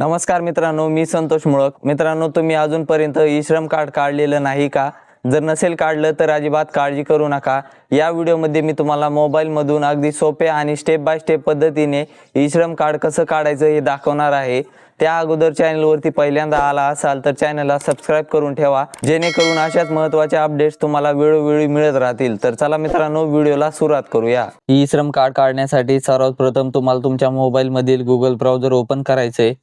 नमस्कार मित्रांनो, मी संतोष मुळक. मित्रांनो, तुम्ही अजूनपर्यंत ई-श्रम कार्ड काढलेलं नाही का? जर नसेल काढलं तर अजिबात काळजी करू नका. या व्हिडिओमध्ये मी तुम्हाला मोबाईलमधून अगदी सोप्या आणि स्टेप बाय स्टेप पद्धतीने ई-श्रम कार्ड कसं काढायचं हे दाखवणार आहे. त्या अगोदर चॅनलवरती पहिल्यांदा आला असाल तर चॅनलला सबस्क्राईब करून ठेवा, जेणेकरून अशाच महत्त्वाच्या अपडेट्स तुम्हाला वेळोवेळी मिळत राहतील. तर चला मित्रांनो, व्हिडिओला सुरुवात करूया. ई-श्रम कार्ड काढण्यासाठी सर्वात प्रथम तुम्हाला तुमच्या मोबाईलमधील गुगल ब्राउझर ओपन करायचे.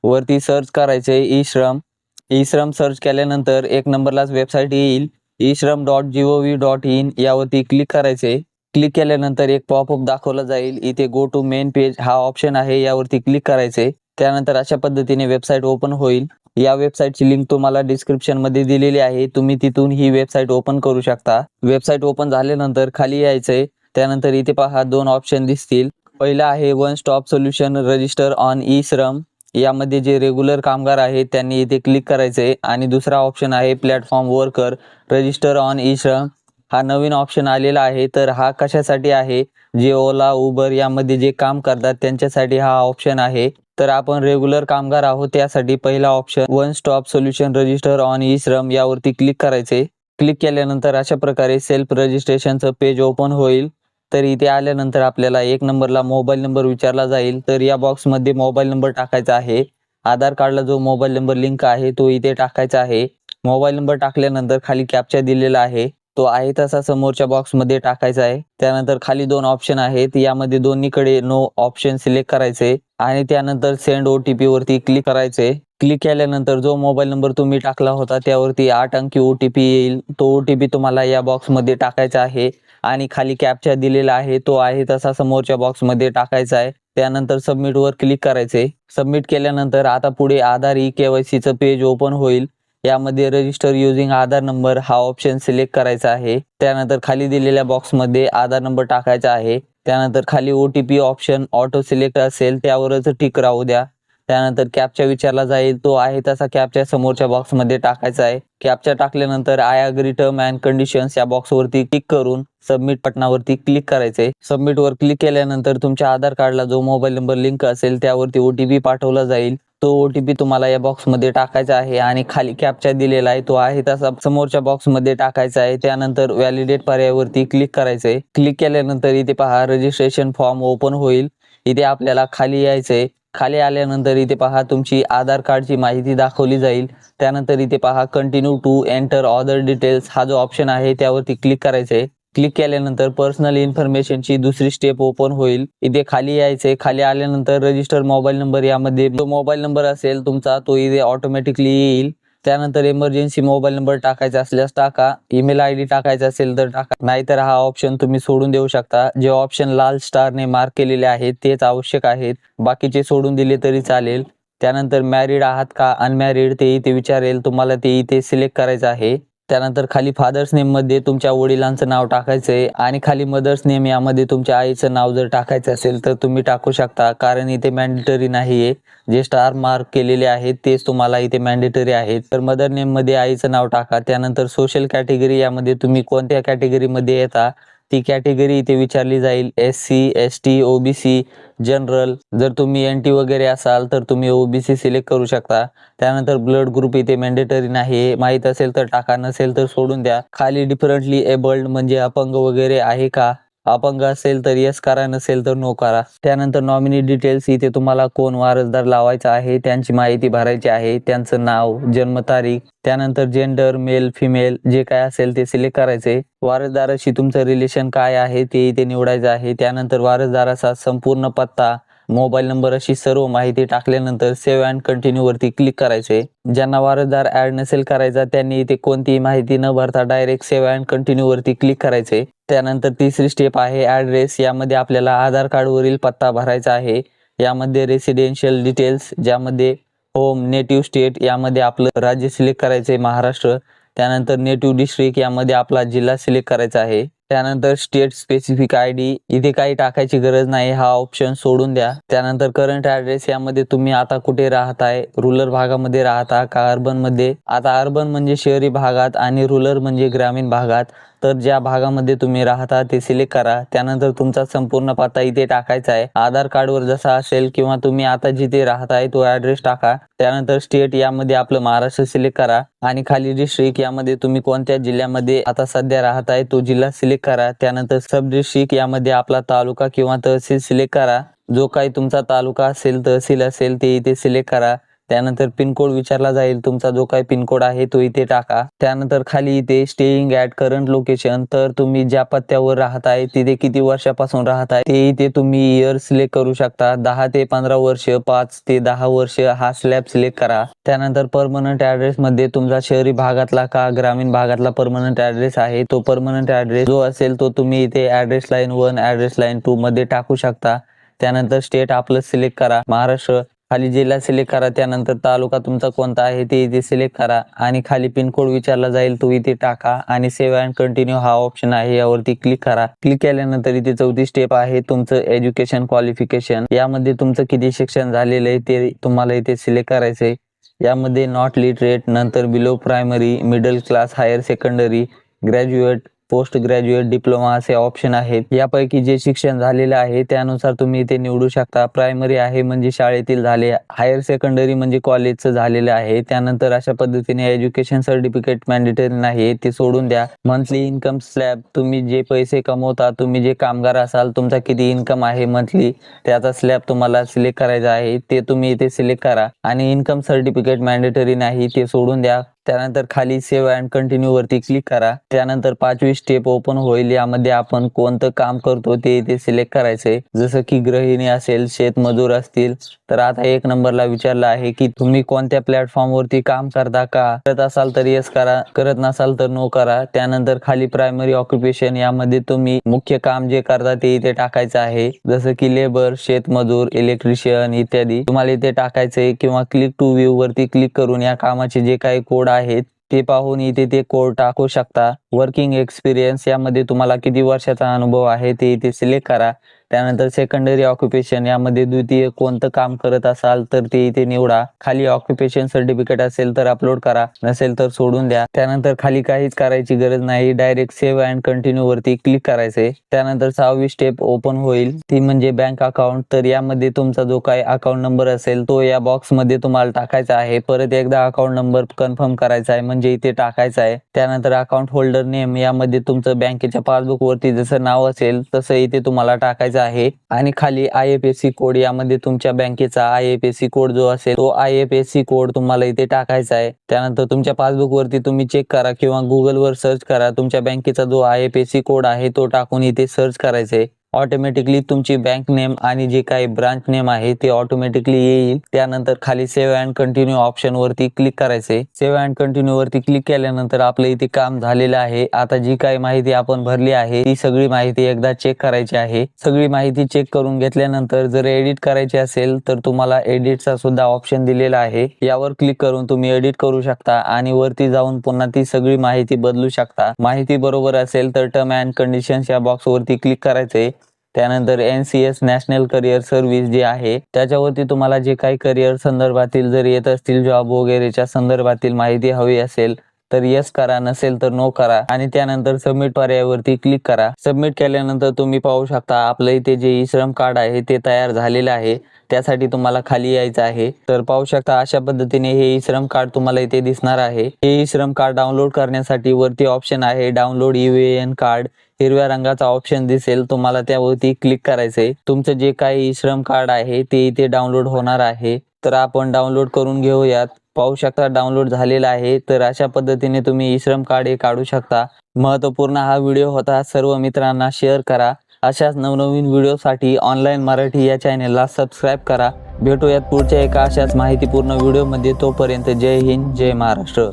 वरती सर्च करायचे ई श्रम सर्च केल्यानंतर एक नंबरलाच वेबसाईट येईल ishram.gov.in. यावरती क्लिक करायचे. क्लिक केल्यानंतर एक पॉपअप दाखवला जाईल. इथे गो टू मेन पेज हा ऑप्शन आहे, यावरती क्लिक करायचे. त्यानंतर अशा पद्धतीने वेबसाईट ओपन होईल. या वेबसाईटची लिंक तुम्हाला डिस्क्रिप्शन मध्ये दिलेली आहे, तुम्ही तिथून ही वेबसाईट ओपन करू शकता. वेबसाईट ओपन झाल्यानंतर खाली यायचे. त्यानंतर इथे पहा दोन ऑप्शन दिसतील. पहिला आहे one stop solution register on e-Shram. यामध्ये जे रेग्युलर कामगार आहेत त्यांनी इथे क्लिक करायचे. आणि दुसरा ऑप्शन आहे platform worker register on e-Shram. हा नवीन ऑप्शन आलेला आहे. तर हा कशासाठी आहे? जे ओला उबर यामध्ये जे काम करतात त्यांच्यासाठी हा ऑप्शन आहे. तर आपण रेग्युलर कामगार आहोत, त्यासाठी पहिला option one stop solution register on e-Shram यावरती क्लिक करायचे. क्लिक केल्यानंतर अशा प्रकारे सेल्फ रजिस्ट्रेशनचं पेज ओपन होईल. तर इथे आल्यानंतर आपल्याला एक नंबरला मोबाईल नंबर विचारला जाईल. तर या बॉक्समध्ये मोबाईल नंबर टाकायचा आहे. आधार कार्डला जो मोबाईल नंबर लिंक आहे तो इथे टाकायचा आहे. मोबाईल नंबर टाकल्यानंतर खाली कॅप्चा दिलेला आहे, तो आहे तसा समोरच्या बॉक्समध्ये टाकायचा आहे. त्यानंतर खाली दोन ऑप्शन आहेत, यामध्ये दोन्हीकडे नो ऑप्शन सिलेक्ट करायचे आणि त्यानंतर सेंड OTP वरती क्लिक करायचे. क्लिक केल्यानंतर जो मोबाईल नंबर तुम्ही टाकला होता त्यावरती 8 अंकी OTP येईल. तो OTP तुम्हाला या बॉक्समध्ये टाकायचा आहे आणि खाली कॅप्चा दिलेला आहे, तो आहे तसा समोरच्या बॉक्समध्ये टाकायचा आहे. त्यानंतर सबमिट वर क्लिक करायचे. सबमिट केल्यानंतर आता पुढे आधार KYCचं पेज ओपन होईल. यामध्ये रजिस्टर युजिंग आधार नंबर हा ऑप्शन सिलेक्ट करायचा आहे. त्यानंतर खाली दिलेल्या बॉक्समध्ये आधार नंबर टाकायचा आहे. त्यानंतर खाली OTP ऑप्शन ऑटो सिलेक्ट असेल त्यावरच टिक राहू द्या. त्यानंतर कॅप्चा विचारला जाईल, तो आहे तसा कॅप्चा समोरच्या बॉक्समध्ये टाकायचा आहे. कॅप्चा टाकल्यानंतर I agree term and conditions या बॉक्सवरती क्लिक करून सबमिट बटनावरती क्लिक करायचे. सबमिट वर क्लिक केल्यानंतर तुमच्या आधार कार्डला जो मोबाईल नंबर लिंक असेल त्यावरती OTP पाठवला जाईल. तो OTP तुम्हाला या बॉक्समध्ये टाकायचा आहे आणि खाली कॅप्चा दिलेला आहे, तो आहे तसा समोरच्या बॉक्समध्ये टाकायचा आहे. त्यानंतर व्हॅलिडेट पर्यायावरती क्लिक करायचे. क्लिक केल्यानंतर इथे पहा रजिस्ट्रेशन फॉर्म ओपन होईल. इथे आपल्याला खाली यायचे. खाली आल्यानंतर इथे पहा तुमची आधार कार्डची माहिती दाखवली जाईल. त्यानंतर इथे पहा continue to enter other details हा जो ऑप्शन आहे त्यावरती क्लिक करायचे. क्लिक केल्यानंतर पर्सनल इन्फॉर्मेशनची दुसरी स्टेप ओपन होईल. इथे खाली यायचे. खाली आल्यानंतर रजिस्टर मोबाईल नंबर, यामध्ये जो मोबाईल नंबर असेल तुमचा तो इथे ऑटोमॅटिकली येईल. त्यानंतर इमर्जन्सी मोबाईल नंबर टाकायचा असल्यास टाका, ईमेल ID टाकायचा असेल तर टाका, नाहीतर हा ऑप्शन तुम्ही सोडून देऊ शकता. जे ऑप्शन लाल स्टारने मार्क केलेले आहेत तेच आवश्यक आहेत, बाकीचे सोडून दिले तरी चालेल. त्यानंतर मॅरिड आहात का अनमॅरिड ते इथे विचारेल, तुम्हाला ते इथे सिलेक्ट करायचं आहे. त्यानंतर खाली फादर्स नेम मध्ये तुमच्या वडिलांचं नाव टाकायचंय आणि खाली मदर्स नेम यामध्ये तुमच्या आईचं नाव जर टाकायचं असेल तर तुम्ही टाकू शकता, कारण इथे मॅन्डेटरी नाहीये. जे स्टार मार्क केलेले आहेत तेच तुम्हाला इथे मॅन्डेटरी आहेत. तर मदर नेम मध्ये आईचं नाव टाका. त्यानंतर सोशल कॅटेगरी, यामध्ये तुम्ही कोणत्या कॅटेगरीमध्ये येता ती कॅटेगरी इथे विचारली जाईल. SC ST OBC general. जर तुम्ही NT वगैरे असाल तर तुम्ही OBC सिलेक्ट करू शकता. त्यानंतर ब्लड ग्रुप इथे मॅन्डेटरी नाही, माहीत असेल तर टाका, नसेल तर सोडून द्या. खाली डिफरंटली एबल्ड म्हणजे अपंग वगैरे आहे का, अपंग असेल तर येस करा, नसेल तर नो करा. त्यानंतर नॉमिनी डिटेल्स, इथे तुम्हाला कोण वारसदार लावायचा आहे त्यांची माहिती भरायची आहे, त्यांचं नाव, जन्मतारीख. त्यानंतर जेंडर मेल फिमेल जे काय असेल ते सिलेक्ट करायचे. वारसदाराशी तुमचं रिलेशन काय आहे ते इथे निवडायचं आहे. त्यानंतर वारसदाराचा संपूर्ण पत्ता, मोबाईल नंबर अशी सर्व माहिती टाकल्यानंतर सेव्ह अँड कंटिन्यू वरती क्लिक करायचे. ज्यांना वारसदार ऍड नसेल करायचा त्यांनी इथे कोणतीही माहिती न भरता डायरेक्ट सेव्ह अँड कंटिन्यू वरती क्लिक करायचे. त्यानंतर तिसरी स्टेप आहे ॲड्रेस. यामध्ये आपल्याला आधार कार्डवरील पत्ता भरायचा आहे. यामध्ये रेसिडेन्शियल डिटेल्स, ज्यामध्ये होम, नेटिव्ह स्टेट यामध्ये आपलं राज्य सिलेक्ट करायचे महाराष्ट्र. त्यानंतर नेटिव्ह डिस्ट्रिक्ट यामध्ये आपला जिल्हा सिलेक्ट करायचा आहे. त्यानंतर स्टेट स्पेसिफिक ID इथे काही टाकायची गरज नाही, हा ऑप्शन सोडून द्या. त्यानंतर करंट ॲड्रेस, यामध्ये तुम्ही आता कुठे राहताय, रुरल भागामध्ये राहता का अर्बन मध्ये. आता अर्बन म्हणजे शहरी भागात आणि रुरल म्हणजे ग्रामीण भागात. तर ज्या भागामध्ये तुम्ही राहता ते सिलेक्ट करा. त्यानंतर तुमचा संपूर्ण पत्ता इथे टाकायचा आहे. आधार कार्डवर जसा असेल किंवा तुम्ही आता जिथे राहताय तो ॲड्रेस टाका. त्यानंतर स्टेट यामध्ये आपलं महाराष्ट्र सिलेक्ट करा आणि खाली डिस्ट्रिक्ट यामध्ये तुम्ही कोणत्या जिल्ह्यामध्ये आता सध्या राहताय तो जिल्हा सिलेक्ट करा. त्यानंतर सब डिस्ट्रिक्ट यामध्ये आपला तालुका किंवा तहसील सिलेक्ट करा. जो काही तुमचा तालुका असेल तहसील असेल ते इथे सिलेक्ट करा. त्यानंतर पिनकोड विचारला जाईल. तुमचा जो काही पिनकोड आहे तो इथे टाका. त्यानंतर खाली इथे स्टेइंग ॲट करंट लोकेशन, तर तुम्ही ज्या पत्त्यावर राहताय तिथे किती वर्षापासून राहताय ते इथे तुम्ही इयर सिलेक्ट करू शकता. 10 ते 15 वर्ष, 5 ते 10 वर्ष हा स्लॅब सिलेक्ट करा. त्यानंतर परमनंट ॲड्रेस मध्ये तुमचा शहरी भागातला का ग्रामीण भागातला परमनंट ॲड्रेस आहे तो परमनंट ॲड्रेस जो असेल तो तुम्ही इथे ॲड्रेस लाईन 1 ॲड्रेस लाईन 2 मध्ये टाकू शकता. त्यानंतर स्टेट आपलं सिलेक्ट करा महाराष्ट्र. खाली जिल्हा सिलेक्ट करा. त्यानंतर तालुका तुमचा कोणता आहे ते इथे सिलेक्ट करा आणि खाली पिनकोड विचारला जाईल तो इथे टाका आणि सेव्ह अँड कंटिन्यू हा ऑप्शन आहे यावरती क्लिक करा. क्लिक केल्यानंतर इथे चौथी स्टेप आहे तुमचं एज्युकेशन क्वालिफिकेशन. यामध्ये तुमचं किती शिक्षण झालेलं आहे ते तुम्हाला इथे सिलेक्ट करायचं आहे. यामध्ये नॉट लिटरेट, नंतर below primary, middle class, higher secondary, graduate, post graduate, diploma असे ऑप्शन आहेत. यापैकी जे शिक्षण झालेलं आहे त्यानुसार तुम्ही इथे निवडू शकता. प्रायमरी आहे म्हणजे शाळेतील झाले, हायर सेकंडरी म्हणजे कॉलेजचं झालेलं आहे. त्यानंतर अशा पद्धतीने एज्युकेशन सर्टिफिकेट मॅन्डेटरी नाही ते सोडून द्या. मंथली इन्कम स्लॅब, तुम्ही जे पैसे कमवता, तुम्ही जे कामगार असाल तुमचा किती इन्कम आहे मंथली त्याचा स्लॅब तुम्हाला सिलेक्ट करायचा आहे ते तुम्ही इथे सिलेक्ट करा आणि इन्कम सर्टिफिकेट मॅन्डेटरी नाही ते सोडून द्या. त्यानंतर खाली सेव्ह अँड कंटिन्यू वरती क्लिक करा. त्यानंतर 5वी स्टेप ओपन होईल. यामध्ये आपण कोणतं काम करतो ते इथे सिलेक्ट करायचंय. जसं की गृहिणी असेल, शेतमजूर असतील. तर आता 1 नंबरला विचारलं आहे की तुम्ही कोणत्या प्लॅटफॉर्म वरती काम करता का, करत असाल तर येस करा, करत नसाल तर नो करा. त्यानंतर खाली प्रायमरी ऑक्युपेशन यामध्ये तुम्ही मुख्य काम जे करता ते इथे टाकायचं आहे. जसं की लेबर, शेतमजूर, इलेक्ट्रिशियन इत्यादी तुम्हाला इथे टाकायचंय किंवा क्लिक टू व्ह्यू वरती क्लिक करून या कामाचे जे काही कोड आहेत ते पाहून इथे ते कोड टाकू शकता. वर्किंग एक्सपिरियन्स यामध्ये तुम्हाला किती वर्षाचा अनुभव आहे ते इथे सिलेक्ट करा. त्यानंतर सेकंडरी ऑक्युपेशन यामध्ये द्वितीय कोणतं काम करत असाल तर ते इथे निवडा. खाली ऑक्युपेशन सर्टिफिकेट असेल तर अपलोड करा, नसेल तर सोडून द्या. त्यानंतर खाली काहीच करायची गरज नाही, डायरेक्ट सेव्ह अँड कंटिन्यू वरती क्लिक करायचे. त्यानंतर 6वी स्टेप ओपन होईल ती म्हणजे बँक अकाउंट. तर यामध्ये तुमचा जो काही अकाउंट नंबर असेल तो या बॉक्स मध्ये तुम्हाला टाकायचा आहे. परत एकदा अकाउंट नंबर कन्फर्म करायचा आहे म्हणजे इथे टाकायचा आहे. त्यानंतर अकाउंट होल्डर नेम यामध्ये तुमचं बँकेच्या पासबुक वरती जसं नाव असेल तसं इथे तुम्हाला टाकायचं आहे आणि खाली IFSC कोड यामध्ये तुमच्या बँकेचा IFSC कोड जो असेल तो IFSC कोड तुम्हाला इथे टाकायचा आहे. त्यानंतर तुमच्या पासबुक वरती तुम्ही चेक करा किंवा गुगल वर सर्च करा. तुमच्या बँकेचा जो IFSC कोड आहे तो टाकून इथे सर्च करायचे. ऑटोमॅटिकली तुमची बँक नेम आणि जे काही ब्रांच नेम आहे ते ऑटोमॅटिकली येईल. त्यानंतर खाली सेव्ह अँड कंटिन्यू ऑप्शन वरती क्लिक करायचे. सेव्ह अँड कंटिन्यू वरती क्लिक केल्यानंतर आपलं इथे काम झालेलं आहे. आता जी काही माहिती आपण भरली आहे ती सगळी माहिती एकदा चेक करायची आहे. सगळी माहिती चेक करून घेतल्यानंतर जर एडिट करायची असेल तर तुम्हाला एडिटचा सुद्धा ऑप्शन दिलेला आहे. यावर क्लिक करून तुम्ही एडिट करू शकता आणि वरती जाऊन पुन्हा ती सगळी माहिती बदलू शकता. माहिती बरोबर असेल तर टर्म अँड कंडिशन्स या बॉक्स वरती क्लिक करायचे. त्यानंतर NCS नॅशनल करिअर सर्व्हिस जे आहे त्याच्यावरती तुम्हाला जे काही करिअर संदर्भातील जर येत असतील जॉब वगैरेच्या संदर्भातील माहिती हवी असेल तर येस करा, नसेल तर नो करा आणि त्यानंतर सबमिट पर्यायावरती क्लिक करा. सबमिट केल्यानंतर तुम्ही पाहू शकता आपलं इथे जे ई श्रम कार्ड आहे ते तयार झालेलं आहे. त्यासाठी तुम्हाला खाली यायचं आहे. तर पाहू शकता अशा पद्धतीने हे ई श्रम कार्ड तुम्हाला इथे दिसणार आहे. हे ई श्रम कार्ड डाउनलोड करण्यासाठी वरती ऑप्शन आहे डाउनलोड UAN कार्ड. हिरव्या रंगाचा ऑप्शन दिसेल तुम्हाला त्यावरती क्लिक करायचंय. तुमचं जे काही श्रम कार्ड आहे ते इथे डाउनलोड होणार आहे. तर आपण डाउनलोड करून घेऊयात. पाहू शकता डाउनलोड झालेला आहे. तर अशा पद्धतीने तुम्ही ई श्रम कार्ड हे काढू शकता. महत्त्वपूर्ण हा व्हिडिओ होता. सर्व मित्रांना शेअर करा. अशाच नवनवीन व्हिडिओसाठी ऑनलाईन मराठी या चॅनेलला सबस्क्राईब करा. भेटूयात पुढच्या एका अशाच माहितीपूर्ण व्हिडिओमध्ये. तोपर्यंत जय हिंद, जय महाराष्ट्र.